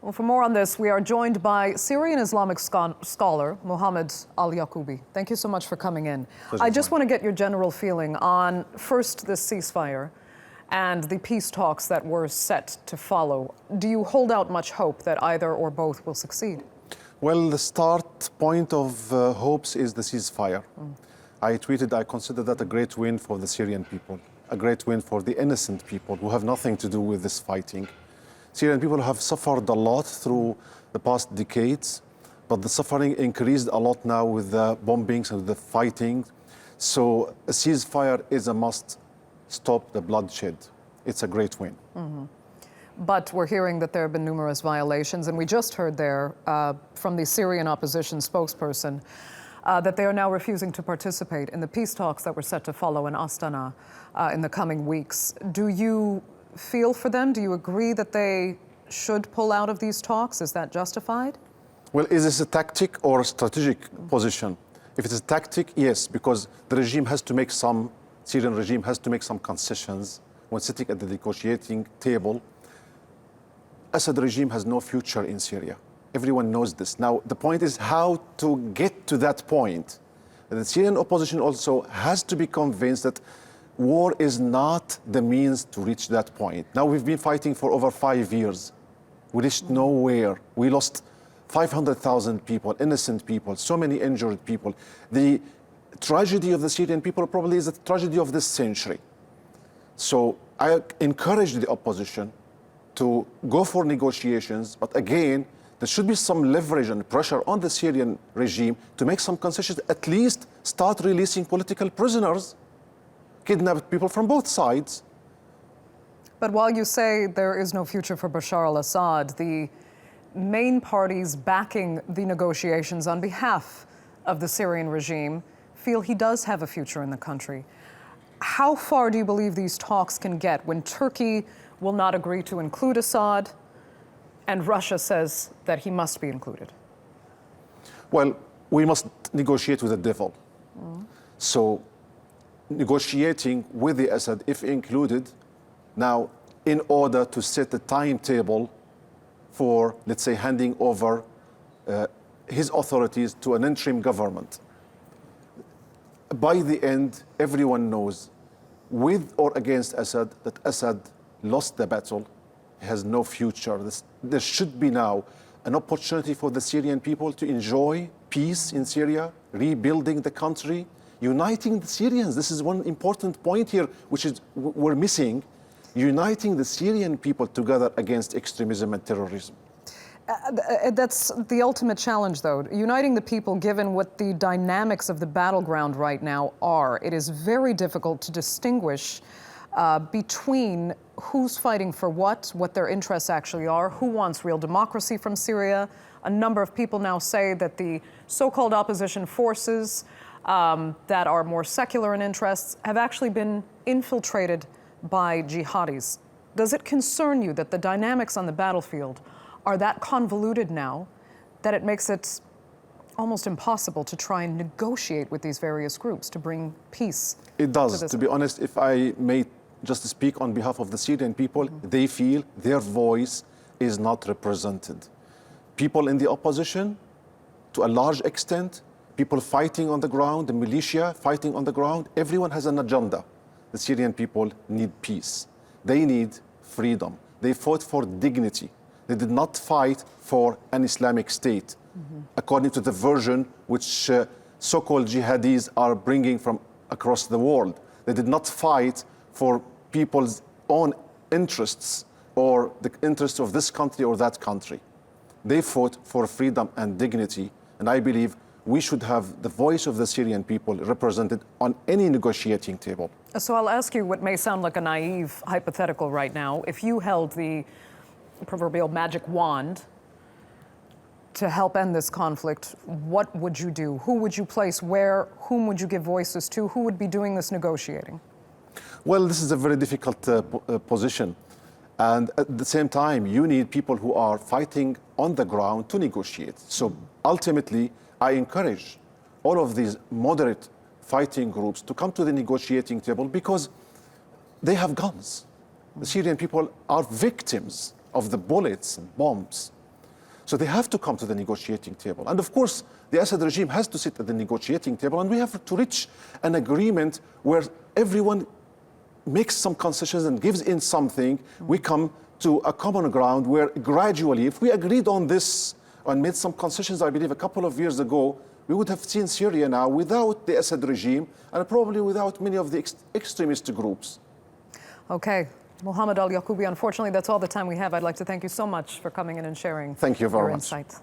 Well, for more on this, we are joined by Syrian Islamic scholar Mohammed Al-Yaquobi. Thank you so much for coming in. I just want to get your general feeling on, first, this ceasefire and the peace talks that were set to follow. Do you hold out much hope that either or both will succeed? Well, the start point of hopes is the ceasefire. I tweeted, I consider that a great win for the Syrian people, a great win for the innocent people who have nothing to do with this fighting. Syrian people have suffered a lot through the past decades, but the suffering increased a lot now with the bombings and the fighting. So a ceasefire is a must. Stop the bloodshed. It's a great win. But we're hearing that there have been numerous violations, and we just heard there from the Syrian opposition spokesperson that they are now refusing to participate in the peace talks that were set to follow in Astana in the coming weeks. Do you feel for them? Do you agree that they should pull out of these talks? Is that justified? Well, is this a tactic or a strategic position? If it's a tactic, yes, because the regime has to make Syrian regime has to make some concessions when sitting at the negotiating table. Assad regime has no future in Syria. Everyone knows this. Now, the point is how to get to that point. The Syrian opposition also has to be convinced that war is not the means to reach that point. Now, we've been fighting for over 5 years. We reached nowhere. We lost 500,000 people, innocent people, so many injured people. The tragedy of the Syrian people probably is the tragedy of this century. So I encourage the opposition to go for negotiations, but again, there should be some leverage and pressure on the Syrian regime to make some concessions, at least start releasing political prisoners, kidnapped people from both sides. But while you say there is no future for Bashar al-Assad, the main parties backing the negotiations on behalf of the Syrian regime feel he does have a future in the country. How far do you believe these talks can get when Turkey will not agree to include Assad and Russia says that he must be included? Well, we must negotiate with the devil. So negotiating with the Assad, if included, now in order to set a timetable for, let's say, handing over his authorities to an interim government. By the end, everyone knows, with or against Assad, that Assad lost the battle, he has no future. There should be now an opportunity for the Syrian people to enjoy peace in Syria, rebuilding the country, uniting the Syrians. This is one important point here, which is we're missing, uniting the Syrian people together against extremism and terrorism. That's the ultimate challenge, though. Uniting the people, given what the dynamics of the battleground right now are, it is very difficult to distinguish between who's fighting for what their interests actually are, who wants real democracy from Syria. A number of people now say that the so-called opposition forces that are more secular in interests have actually been infiltrated by jihadis. Does it concern you that the dynamics on the battlefield are that convoluted now that it makes it almost impossible to try and negotiate with these various groups to bring peace? It does. To be honest, if I may just speak on behalf of the Syrian people, they feel their voice is not represented. People in the opposition, to a large extent, people fighting on the ground, the militia fighting on the ground, everyone has an agenda. The Syrian people need peace. They need freedom. They fought for dignity. They did not fight for an Islamic state, according to the version which so-called jihadis are bringing from across the world. They did not fight for people's own interests or the interests of this country or that country. They fought for freedom and dignity, and I believe we should have the voice of the Syrian people represented on any negotiating table. So I'll ask you what may sound like a naive hypothetical right now. If you held the proverbial magic wand to help end this conflict, what would you do? Who would you place where? Whom would you give voices to? Who would be doing this negotiating? Well, this is a very difficult position. And at the same time, you need people who are fighting on the ground to negotiate. So ultimately, I encourage all of these moderate fighting groups to come to the negotiating table because they have guns. The Syrian people are victims of the bullets and bombs. So they have to come to the negotiating table. And of course, the Assad regime has to sit at the negotiating table, and we have to reach an agreement where everyone makes some concessions and gives in something. We come to a common ground where gradually, if we agreed on this and made some concessions, I believe a couple of years ago, we would have seen Syria now without the Assad regime and probably without many of the extremist groups. Okay. Mohammed Al-Yaquobi, unfortunately, that's all the time we have. I'd like to thank you so much for coming in and sharing Thank you very your much. insight.